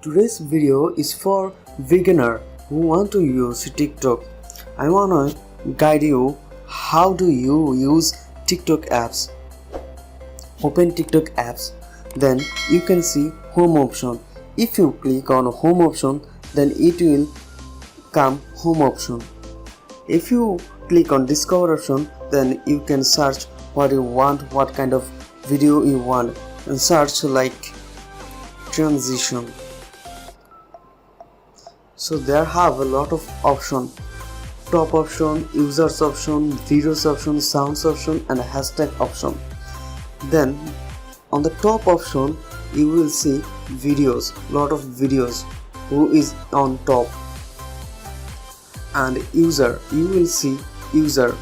Today's video is for beginner who want to use TikTok. I wanna guide you how do you use TikTok apps. Open TikTok apps, then you can see home option. If you click on home option, then it will come home option. If you click on discover option, then you can search what you want, what kind of video you want, and search like transition. So there have a lot of option: top option, users option, videos option, sounds option, and hashtag option. Then on the top option you will see videos, lot of videos who is on top, and user, you will see user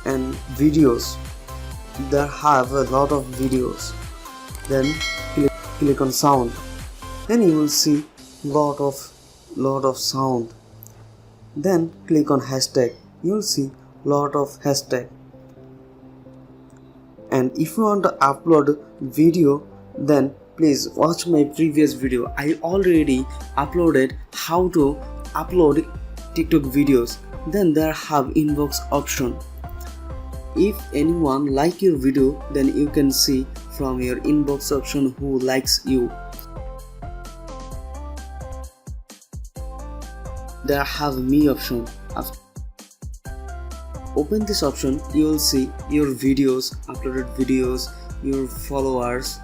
and videos. There have a lot of videos. Then click on sound, then you will see lot of sound. Then click on hashtag, you will see lot of hashtag. And if you want to upload video, then please watch my previous video. I already uploaded how to upload TikTok videos. Then there have inbox option. If anyone like your video, then you can see from your inbox option who likes you. There have me option. Open this option, you will see your videos, uploaded videos, your followers,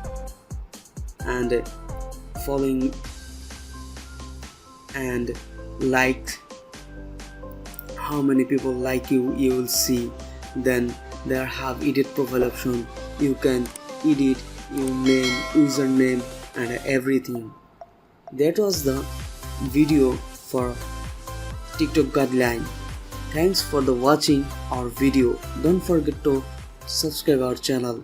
and following and liked, how many people like you will see. Then there have edit profile option. You can edit your name, username, and everything. That was the video for TikTok guideline. Thanks for the watching our video. Don't forget to subscribe our channel.